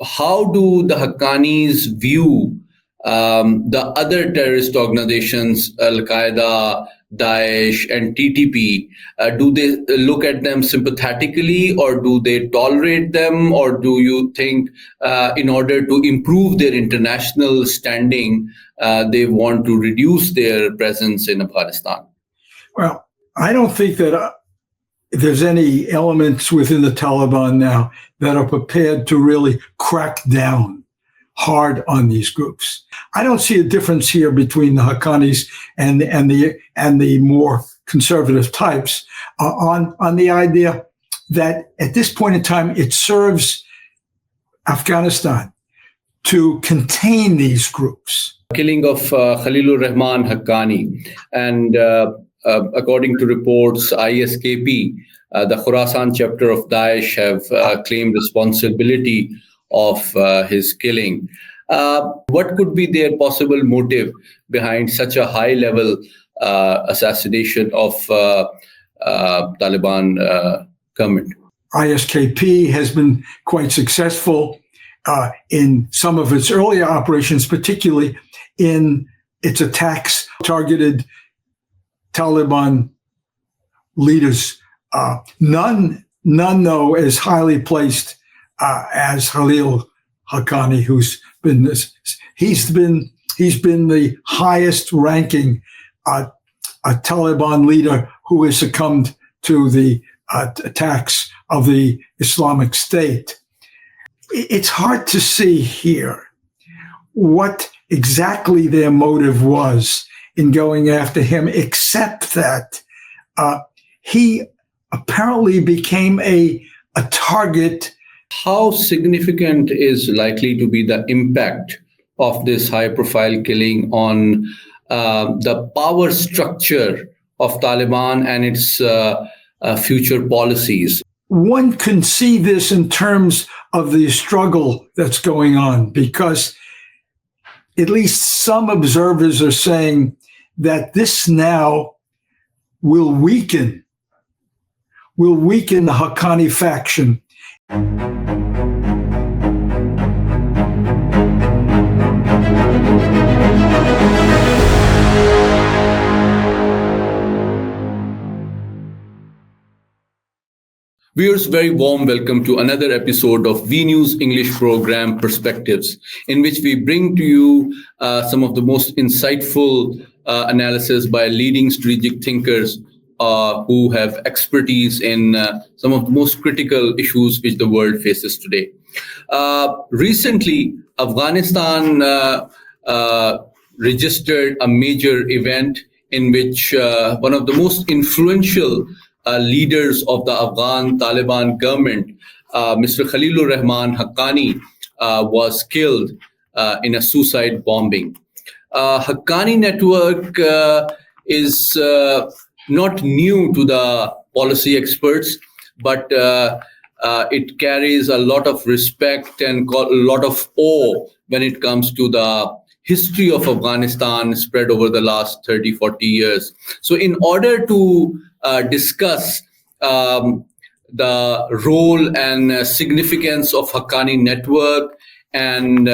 how do the Haqqanis view the other terrorist organizations, Al-Qaeda, Daesh, and TTP? Do they look at them sympathetically, or do they tolerate them, or do you think in order to improve their international standing, they want to reduce their presence in Afghanistan? Well, I don't think that there's any elements within the Taliban now that are prepared to really crack down hard on these groups. I don't see a difference here between the Haqqanis and the more conservative types on the idea that at this point in time it serves Afghanistan to contain these groups. Killing of Khalil Rehman Haqqani, and according to reports, ISKP, the Khorasan chapter of Daesh, have claimed responsibility of his killing. What could be their possible motive behind such a high-level assassination of Taliban government? ISKP has been quite successful in some of its earlier operations, particularly in its attacks targeted Taliban leaders. None though as highly placed as Khalil Haqqani, who's been he's been the highest ranking Taliban leader who has succumbed to the attacks of the Islamic State. It's hard to see here what exactly their motive was in going after him, except that he apparently became a target. How significant is likely to be the impact of this high-profile killing on the power structure of Taliban and its future policies? One can see this in terms of the struggle that's going on, because at least some observers are saying that this now will weaken the Haqqani faction. Viewers, very warm welcome to another episode of V News English program Perspectives, in which we bring to you some of the most insightful analysis by leading strategic thinkers who have expertise in some of the most critical issues which the world faces today. Recently, Afghanistan registered a major event in which one of the most influential leaders of the Afghan Taliban government, Mr. Khalil Rehman Haqqani, was killed in a suicide bombing. Haqqani network is not new to the policy experts, but it carries a lot of respect and a lot of awe when it comes to the history of Afghanistan spread over the last 30, 40 years. So in order to discuss the role and significance of Haqqani network, and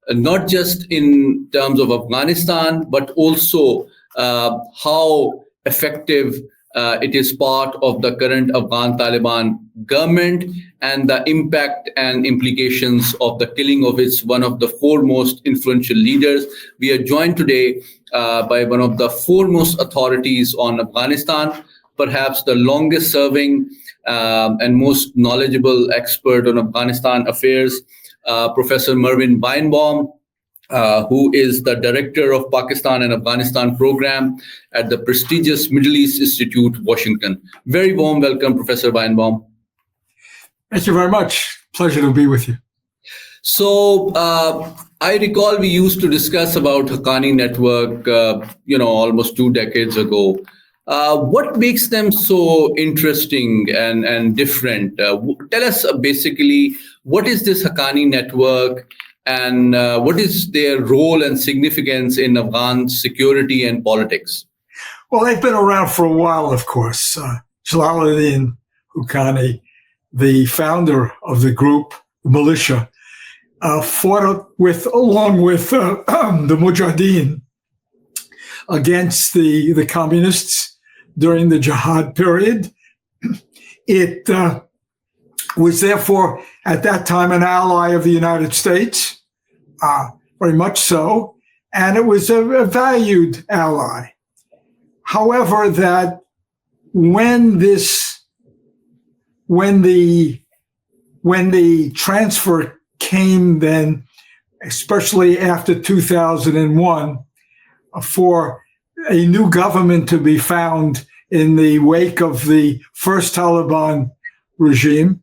not just in terms of Afghanistan, but also how effective it is part of the current Afghan Taliban government, and the impact and implications of the killing of its one of the foremost influential leaders. We are joined today by one of the foremost authorities on Afghanistan, perhaps the longest serving and most knowledgeable expert on Afghanistan affairs, Professor Marvin Weinbaum, who is the director of Pakistan and Afghanistan program at the prestigious Middle East Institute, Washington. Very warm welcome, Professor Weinbaum. Thank you very much. Pleasure to be with you. So I recall we used to discuss about Haqqani network, almost 2 decades ago. What makes them so interesting and different? Tell us basically, what is this Haqqani network, and what is their role and significance in Afghan security and politics? Well, they've been around for a while, of course. Jalaluddin Haqqani, the founder of the group, the militia, fought along with the Mujahideen against the communists during the jihad period. It was therefore at that time an ally of the United States, very much so, and it was a valued ally. However, that when the transfer came then, especially after 2001, for a new government to be found in the wake of the first Taliban regime,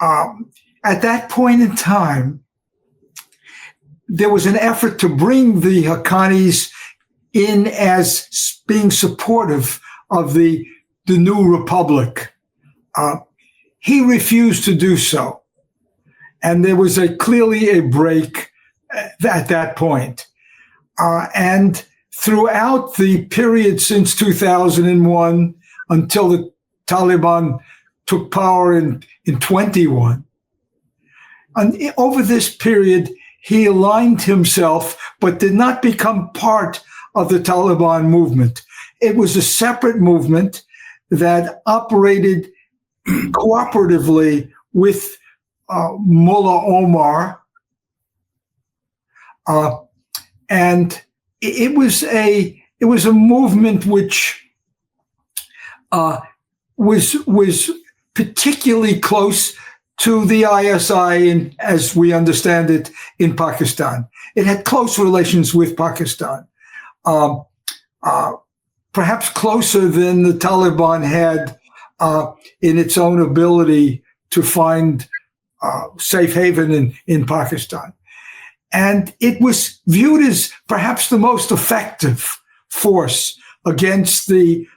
at that point in time, there was an effort to bring the Haqqanis in as being supportive of the new republic. He refused to do so. And there was clearly a break at that point. And throughout the period since 2001 until the Taliban took power in 21, and over this period, he aligned himself, but did not become part of the Taliban movement. It was a separate movement that operated cooperatively with Mullah Omar, and it was a movement which was particularly close to the ISI, as we understand it, in Pakistan. It had close relations with Pakistan, perhaps closer than the Taliban had in its own ability to find safe haven in Pakistan. And it was viewed as perhaps the most effective force against the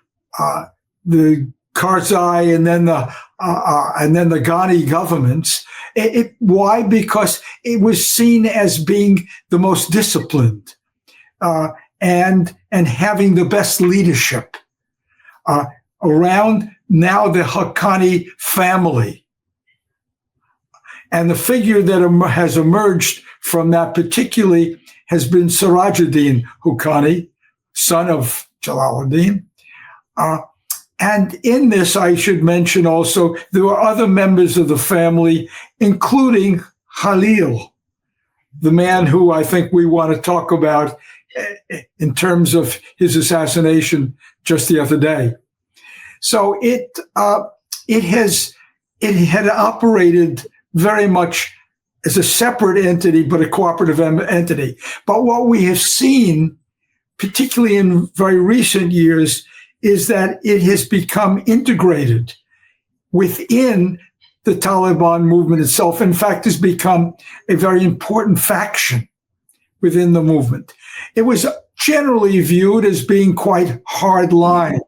Karzai and then the Ghani governments. Why? Because it was seen as being the most disciplined and having the best leadership around now the Haqqani family. And the figure that has emerged from that particularly has been Sirajuddin Haqqani, son of Jalaluddin. And in this, I should mention also, there were other members of the family, including Khalil, the man who I think we want to talk about in terms of his assassination just the other day. So it had operated very much as a separate entity, but a cooperative entity. But what we have seen, particularly in very recent years, is that it has become integrated within the Taliban movement itself. In fact, has become a very important faction within the movement. It was generally viewed as being quite hardline.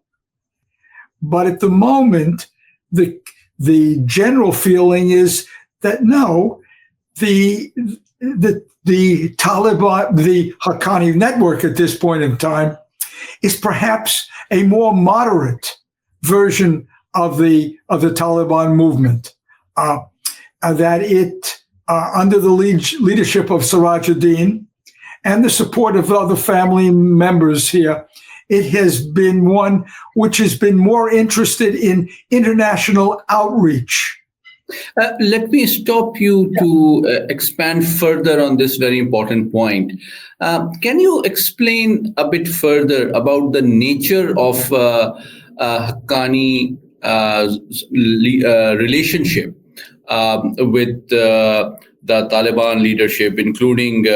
But at the moment, the general feeling is that no, the Taliban, the Haqqani network at this point in time, is perhaps a more moderate version of the Taliban movement. That it, under the leadership of Sirajuddin and the support of other family members here, it has been one which has been more interested in international outreach. Let me stop you to expand further on this very important point. Can you explain a bit further about the nature of Haqqani relationship with the Taliban leadership, including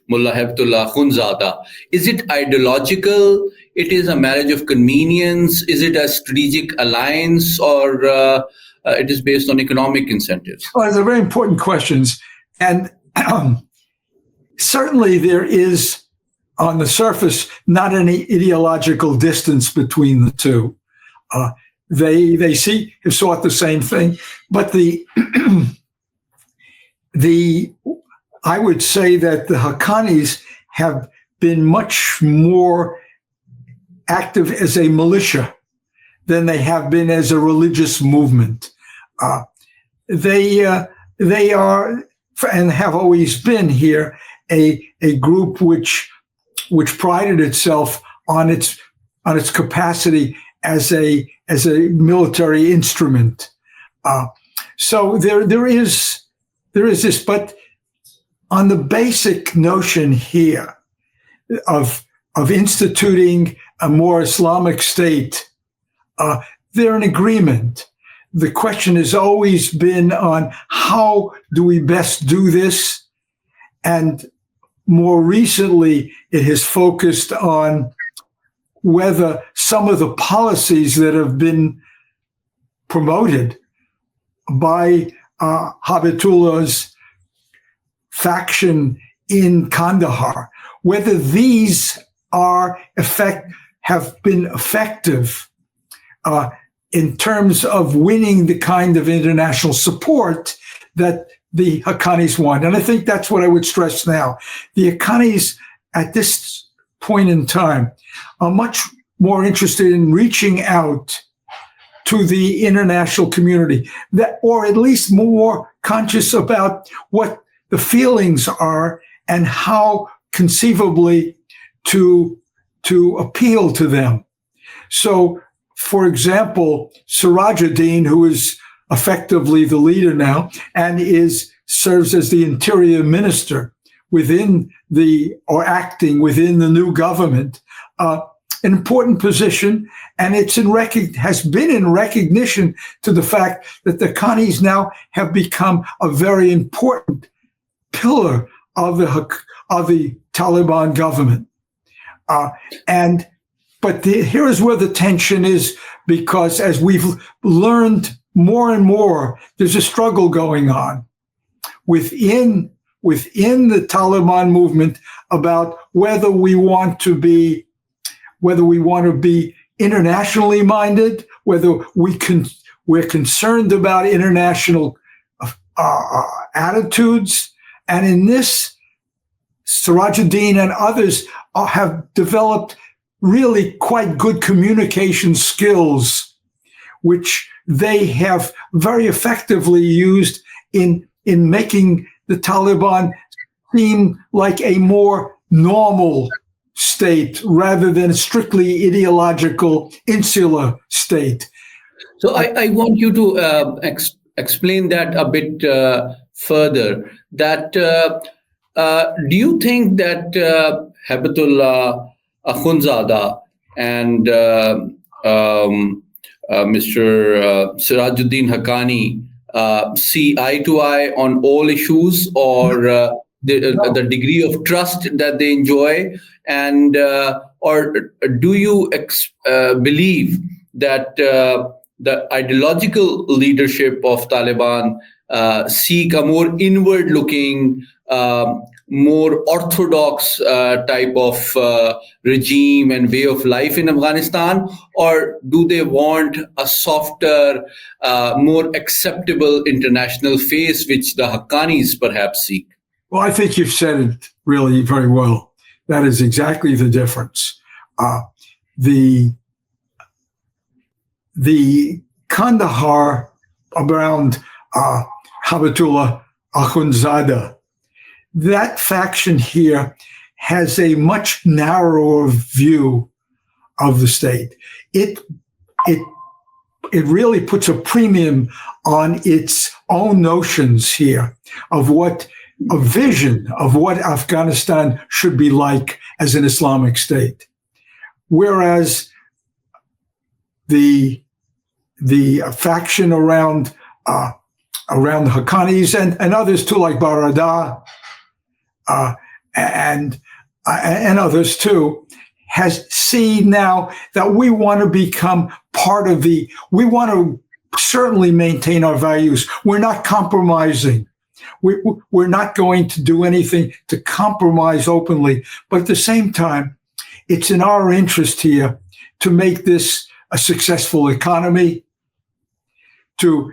Mullah Hebtullah Khunzada? Is it ideological? It is a marriage of convenience? Is it a strategic alliance, or it is based on economic incentives? Well, those are very important questions. And certainly there is, on the surface, not any ideological distance between the two. They have sought the same thing. But I would say that the Haqqanis have been much more active as a militia than they have been as a religious movement. They are and have always been here a group which prided itself on its capacity as a military instrument. So there is this, but on the basic notion here of instituting a more Islamic state, they're in agreement. The question has always been on how do we best do this? And more recently, it has focused on whether some of the policies that have been promoted by Habitullah's faction in Kandahar, whether these have been effective in terms of winning the kind of international support that the Haqqanis want. And I think that's what I would stress now. The Haqqanis at this point in time are much more interested in reaching out to the international community, or at least more conscious about what the feelings are and how conceivably to appeal to them. So, for example, Sirajuddin, who is effectively the leader now and serves as the interior minister acting within the new government, an important position, and has been in recognition to the fact that the Haqqanis now have become a very important pillar of the Taliban government. But here is where the tension is, because as we've learned more and more, there's a struggle going on within the Taliban movement about whether we want to be internationally minded, whether we're concerned about international attitudes. And in this, Sirajuddin and others have developed really quite good communication skills, which they have very effectively used in making the Taliban seem like a more normal state rather than a strictly ideological, insular state. So I want you to explain that a bit further. That do you think that Habibatullah Akhundzada and Mr. Sirajuddin Haqqani see eye to eye on all issues, or the degree of trust that they enjoy, and or do you believe that the ideological leadership of Taliban seek a more inward-looking, more orthodox type of regime and way of life in Afghanistan, or do they want a softer, more acceptable international face, which the Haqqanis perhaps seek? Well, I think you've said it really very well. That is exactly the difference. The Kandahar around Habibatullah Akhundzada, that faction here has a much narrower view of the state. It really puts a premium on its own notions here of a vision of what Afghanistan should be like as an Islamic state. Whereas the faction around the Haqqanis and others too, like Barada, and others too, has seen now that we want to become part of we want to certainly maintain our values. We're not compromising. We're not going to do anything to compromise openly. But at the same time, it's in our interest here to make this a successful economy, to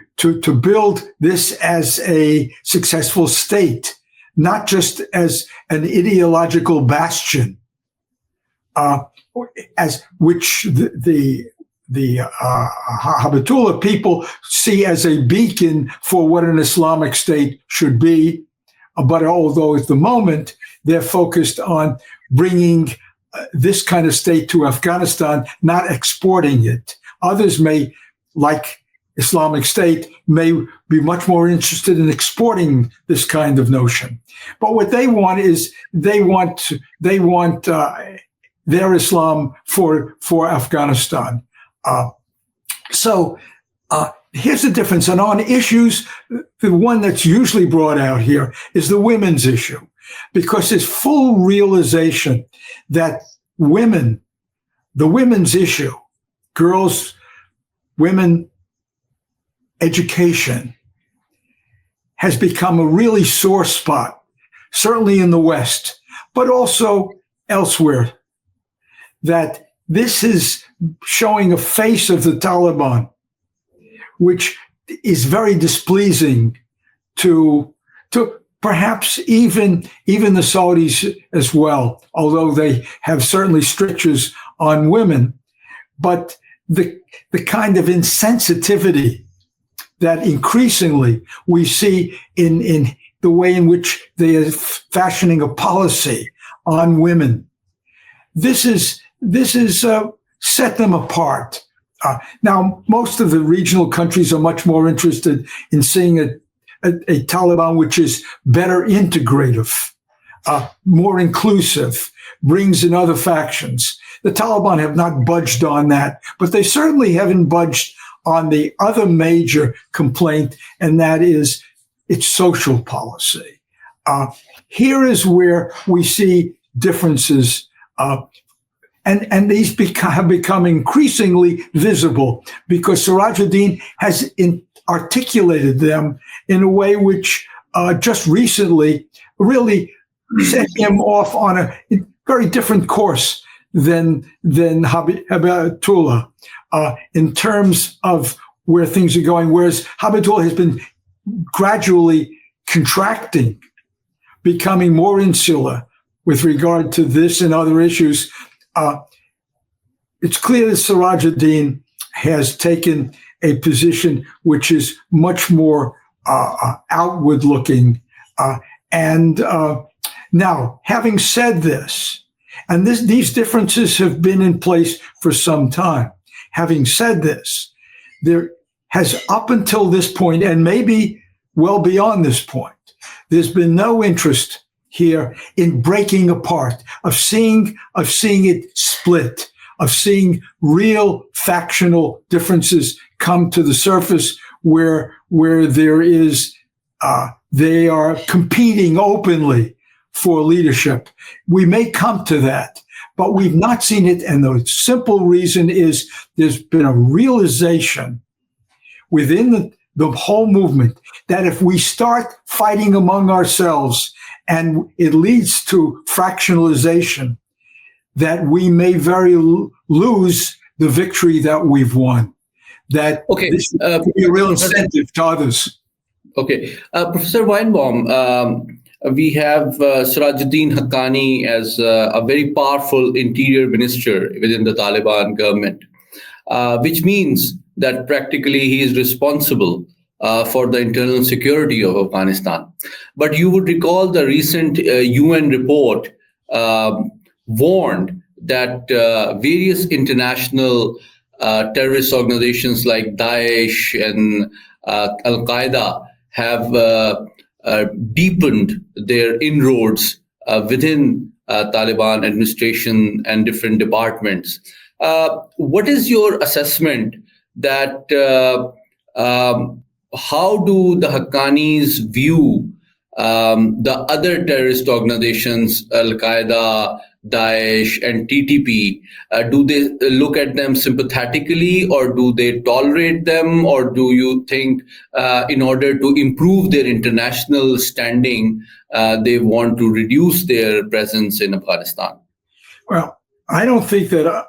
build this as a successful state, not just as an ideological bastion, as which the Habibatullah people see as a beacon for what an Islamic state should be. But although at the moment they're focused on bringing this kind of state to Afghanistan, not exporting it. Others may, like Islamic State, may be much more interested in exporting this kind of notion. But what they want is they want their Islam for Afghanistan. So here's the difference. And on issues, the one that's usually brought out here is the women's issue, because there's full realization that women, the women's issue, girls, women, education, has become a really sore spot, certainly in the West, but also elsewhere, that this is showing a face of the Taliban, which is very displeasing to perhaps even the Saudis as well, although they have certainly strictures on women. But the kind of insensitivity that increasingly we see in the way in which they are fashioning a policy on women, this is set them apart. Now, most of the regional countries are much more interested in seeing a Taliban which is better integrative, more inclusive, brings in other factions. The Taliban have not budged on that, but they certainly haven't budged on the other major complaint, and that is its social policy. Here is where we see differences, and these have become increasingly visible because Sirajuddin has articulated them in a way which just recently really set him off on a very different course than Habibatullah in terms of where things are going, whereas Habibatullah has been gradually contracting, becoming more insular with regard to this and other issues. It's clear that Sirajuddin has taken a position which is much more outward looking. Now, having said this, and these differences have been in place for some time. Having said this, there has up until this point, and maybe well beyond this point, there's been no interest here in breaking apart, of seeing it split, of seeing real factional differences come to the surface where there is, they are competing openly for leadership. We may come to that, but we've not seen it. And the simple reason is there's been a realization within the whole movement that if we start fighting among ourselves and it leads to fractionalization, that we may lose the victory that we've won. That this would be a real incentive to others. Okay. Professor Weinbaum, we have Sirajuddin Haqqani as a very powerful interior minister within the Taliban government, which means that practically he is responsible for the internal security of Afghanistan. But you would recall the recent UN report warned that various international terrorist organizations like Daesh and Al-Qaeda have deepened their inroads within Taliban administration and different departments. What is your assessment that how do the Haqqanis view the other terrorist organizations, Al-Qaeda, Daesh, and TTP? Do they look at them sympathetically, or do they tolerate them, or do you think in order to improve their international standing, they want to reduce their presence in Afghanistan? Well, I don't think that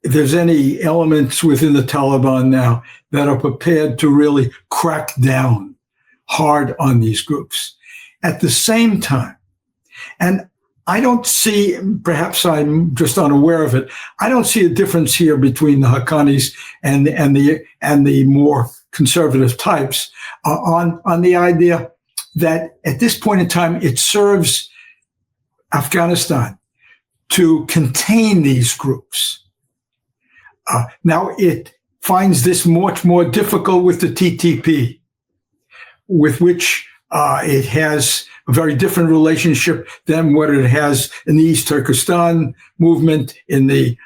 there's any elements within the Taliban now that are prepared to really crack down hard on these groups. At the same time, and I don't see, perhaps I'm just unaware of it, I don't see a difference here between the Haqqanis and the more conservative types on the idea that at this point in time, it serves Afghanistan to contain these groups. Now it finds this much more difficult with the TTP, with which it has a very different relationship than what it has in the East Turkestan movement, in the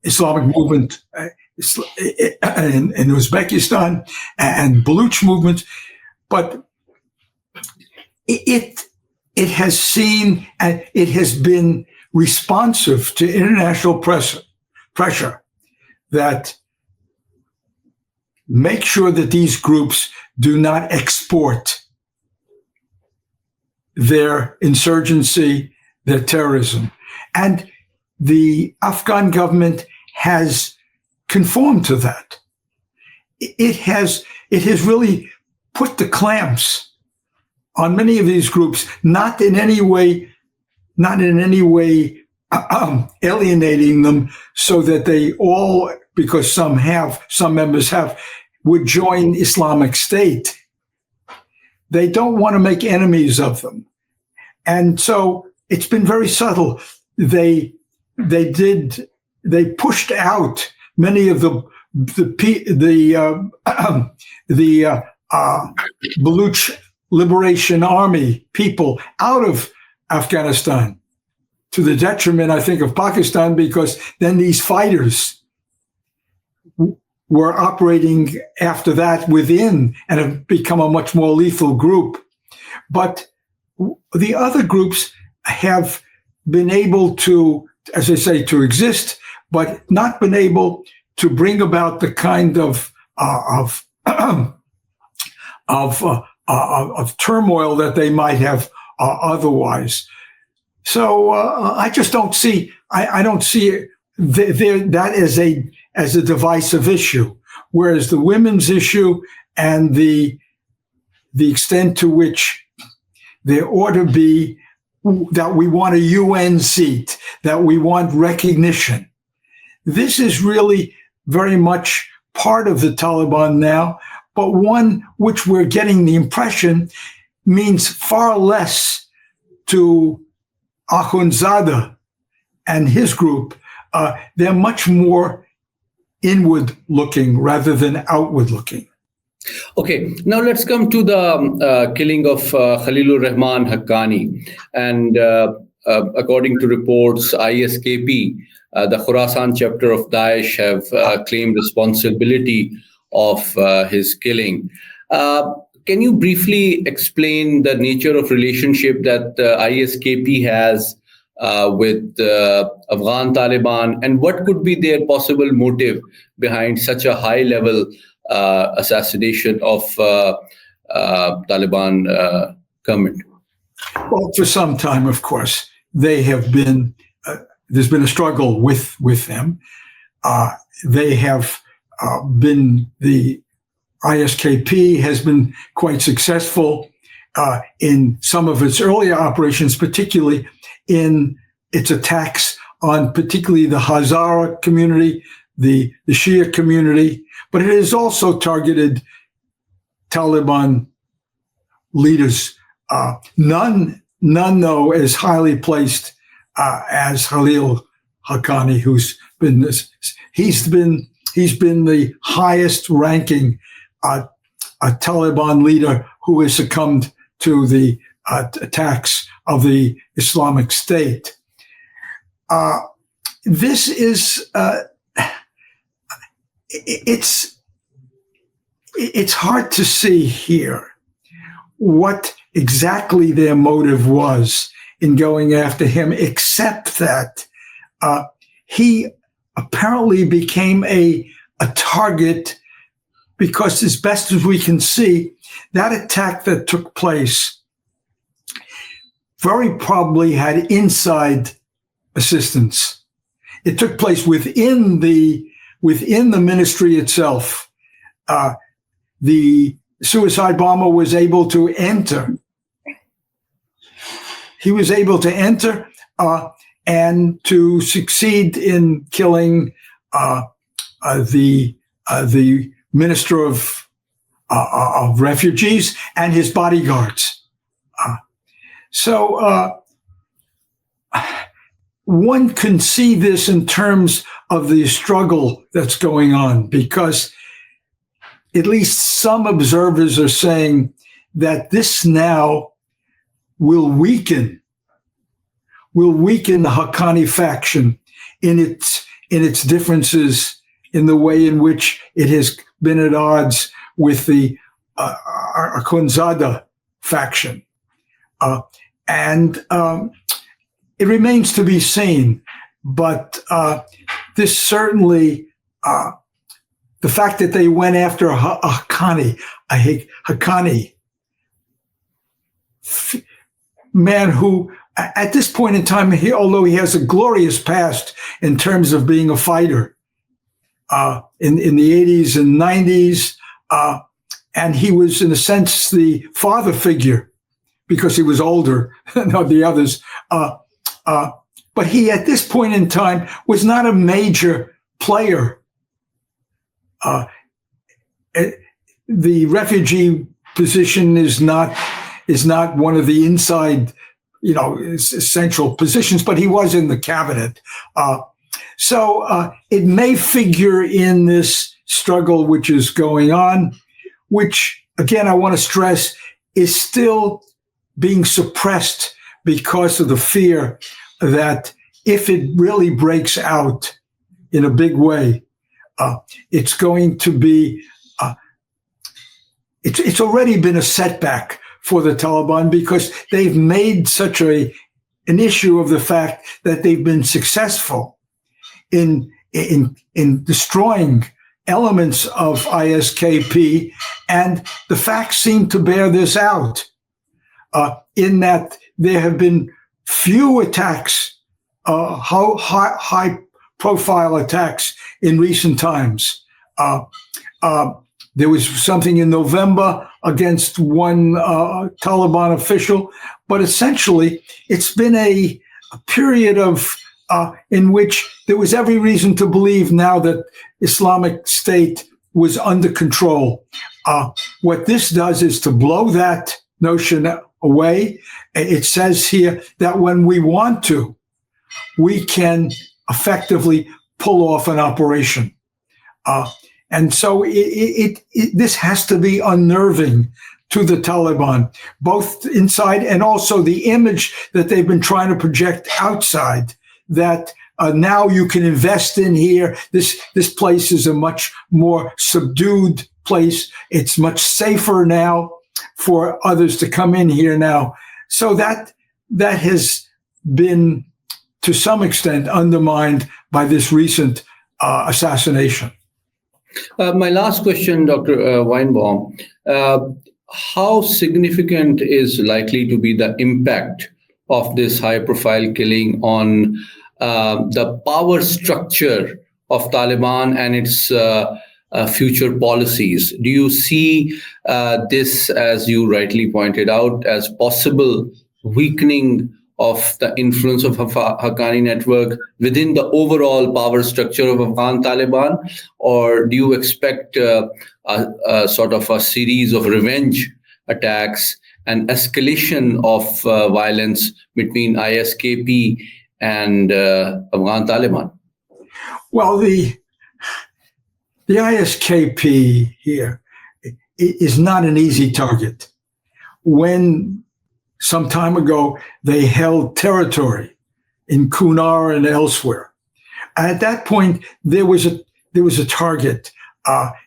Islamic movement in Uzbekistan, and Baluch movement. But it has seen, and it has been responsive to international pressure that make sure that these groups do not export their insurgency, their terrorism. And the Afghan government has conformed to that. It has really put the clamps on many of these groups, not in any way alienating them, so that they all, because some members have, would join Islamic State. They don't want to make enemies of them. And so it's been very subtle. They pushed out many of the Baluch Liberation Army people out of Afghanistan, to the detriment, I think, of Pakistan, because then these fighters were operating after that within and have become a much more lethal group. But the other groups have been able to, as I say, to exist, but not been able to bring about the kind of turmoil that they might have otherwise. So I just don't see. I don't see that as a divisive issue, whereas the women's issue and the extent to which there ought to be, that we want a UN seat, that we want recognition. This is really very much part of the Taliban now, but one which we're getting the impression means far less to Akhundzada and his group. They're much more inward looking rather than outward looking. Okay, now let's come to the killing of Khalil Rehman Haqqani. And according to reports, ISKP, the Khorasan chapter of Daesh, have claimed responsibility of his killing. Can you briefly explain the nature of relationship that ISKP has with Afghan Taliban, and what could be their possible motive behind such a high-level assassination of Taliban government? Well, for some time, of course, they have been. There's been a struggle with them. They have been, the ISKP has been quite successful in some of its earlier operations, particularly in its attacks on particularly the Hazara community, the Shia community, but it has also targeted Taliban leaders. None though as highly placed as Khalil Haqqani, who's been this. He's been the highest ranking a Taliban leader who has succumbed to the attacks of the Islamic State. This is it's hard to see here what exactly their motive was in going after him, except that he apparently became a target because, as best as we can see, that attack that took place very probably had inside assistance. It took place within the ministry itself. The suicide bomber was able to enter. He was able to enter and to succeed in killing the minister of refugees and his bodyguards. So one can see this in terms of the struggle that's going on, because at least some observers are saying that this now will weaken the Haqqani faction in its differences in the way in which it has been at odds with the Akhundzada faction. And it remains to be seen, but this certainly, the fact that they went after Haqqani, man who, at this point in time, although he has a glorious past in terms of being a fighter in the 80s and 90s, and he was, in a sense, the father figure because he was older than the others. But he, at this point in time, was not a major player. The refugee position is not one of the inside, essential positions, but he was in the cabinet. So it may figure in this struggle which is going on, which, again, I want to stress, is still being suppressed because of the fear that if it really breaks out in a big way, it's going to be, it's already been a setback for the Taliban, because they've made such an issue of the fact that they've been successful in destroying elements of ISKP, and the facts seem to bear this out, in that there have been few attacks, high-profile attacks in recent times. There was something in November against one Taliban official, but essentially it's been a period of in which there was every reason to believe now that Islamic State was under control. What this does is to blow that notion away. It says here that when we want to, we can effectively pull off an operation. And so this has to be unnerving to the Taliban, both inside and also the image that they've been trying to project outside, that now you can invest in here. This place is a much more subdued place. It's much safer now for others to come in here now. So that has been, to some extent, undermined by this recent assassination. My last question, Dr. Weinbaum, how significant is likely to be the impact of this high-profile killing on the power structure of Taliban and its future policies? Do you see this, as you rightly pointed out, as possible weakening of the influence of Haqqani network within the overall power structure of Afghan Taliban? Or do you expect a sort of a series of revenge attacks and escalation of violence between ISKP and Afghan Taliban? Well, the ISKP here is not an easy target. When some time ago they held territory in Kunar and elsewhere, at that point there was a target,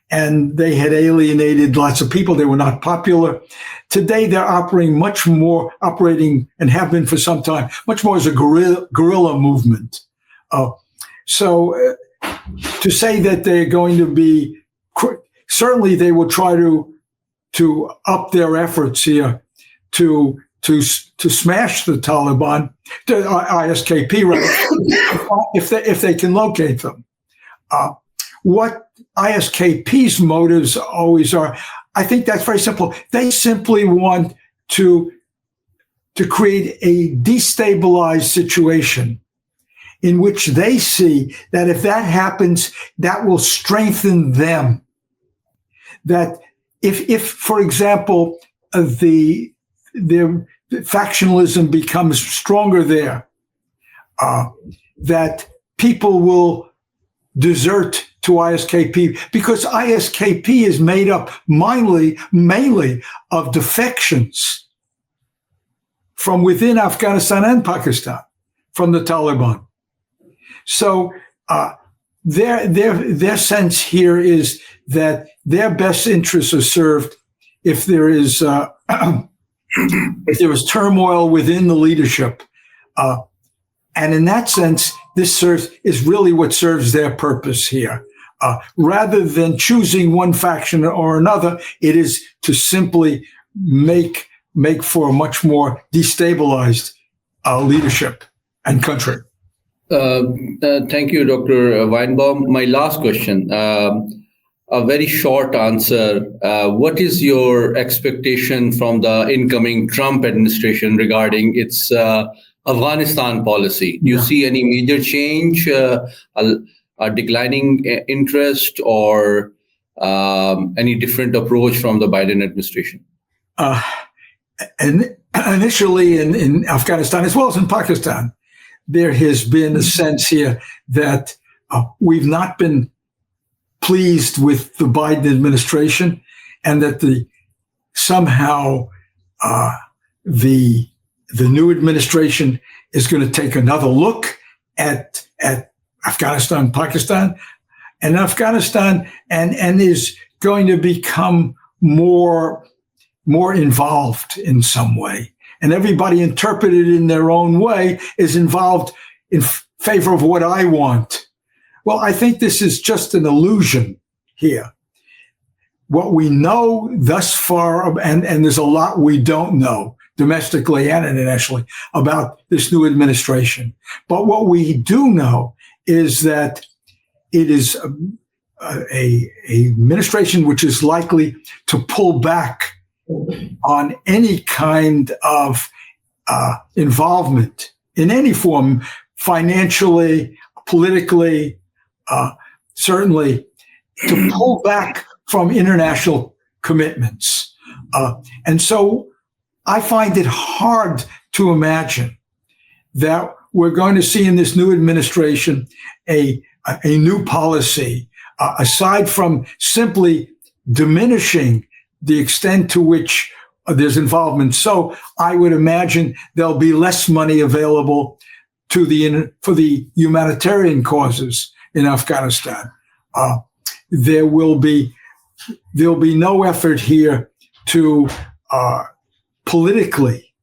and they had alienated lots of people. They were not popular. Today they're operating and have been for some time, much more as a guerrilla movement. So to say that they're going to be, certainly they will try to up their efforts here to smash the Taliban, the ISKP, right, if they can locate them. What ISKP's motives always are, I think that's very simple. They simply want to create a destabilized situation in which they see that if that happens, that will strengthen them. That if for example, the factionalism becomes stronger there, that people will desert to ISKP, because ISKP is made up mainly of defections from within Afghanistan and Pakistan, from the Taliban. So their sense here is that their best interests are served if there is turmoil within the leadership, and in that sense, this is really what serves their purpose here. Rather than choosing one faction or another, it is to simply make for a much more destabilized leadership and country. Thank you, Dr. Weinbaum. My last question, a very short answer. What is your expectation from the incoming Trump administration regarding its Afghanistan policy? Do you see any major change, a declining interest, or any different approach from the Biden administration? And initially in Afghanistan, as well as in Pakistan, there has been a sense here that we've not been pleased with the Biden administration, and that somehow the new administration is going to take another look at Afghanistan, Pakistan, and Afghanistan, and is going to become more involved in some way. And everybody interpreted in their own way is involved in favor of what I want. Well, I think this is just an illusion here. What we know thus far, and there's a lot we don't know domestically and internationally about this new administration. But what we do know is that it is a administration which is likely to pull back on any kind of involvement in any form, financially, politically, certainly, to pull back from international commitments. And so I find it hard to imagine that we're going to see in this new administration a new policy, aside from simply diminishing the extent to which there's involvement. So I would imagine there'll be less money available for the humanitarian causes in Afghanistan. There'll be no effort here to politically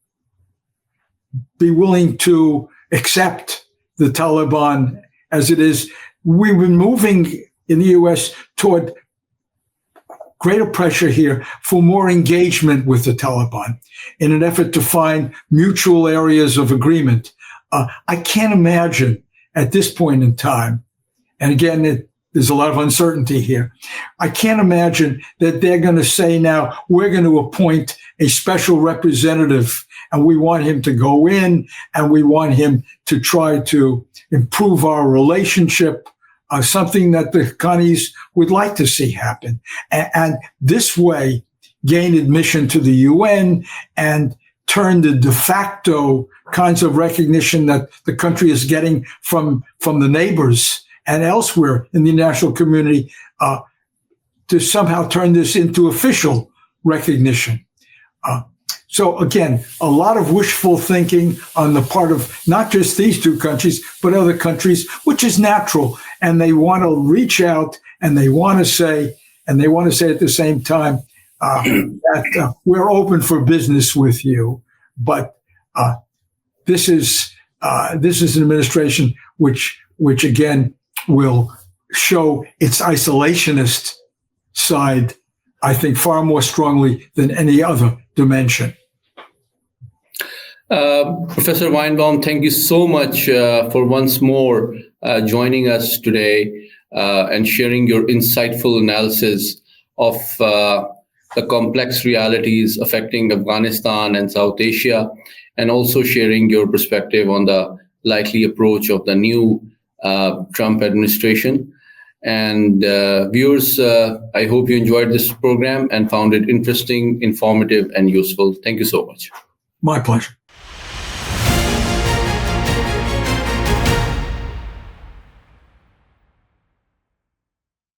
be willing to accept the Taliban as it is. We've been moving in the U.S. toward greater pressure here for more engagement with the Taliban in an effort to find mutual areas of agreement. I can't imagine at this point in time, and again, there's a lot of uncertainty here. I can't imagine that they're going to say now, we're going to appoint a special representative and we want him to go in and we want him to try to improve our relationship, something that the Haqqanis would like to see happen. And this way, gain admission to the UN and turn the de facto kinds of recognition that the country is getting from the neighbors and elsewhere in the international community, to somehow turn this into official recognition. So again, a lot of wishful thinking on the part of not just these two countries, but other countries, which is natural. And they want to reach out and they want to say at the same time that we're open for business with you. But this is an administration which again will show its isolationist side, I think, far more strongly than any other dimension. Professor Weinbaum, thank you so much for once more joining us today and sharing your insightful analysis of the complex realities affecting Afghanistan and South Asia, and also sharing your perspective on the likely approach of the new Trump administration. And viewers, I hope you enjoyed this program and found it interesting, informative, and useful. Thank you so much. My pleasure.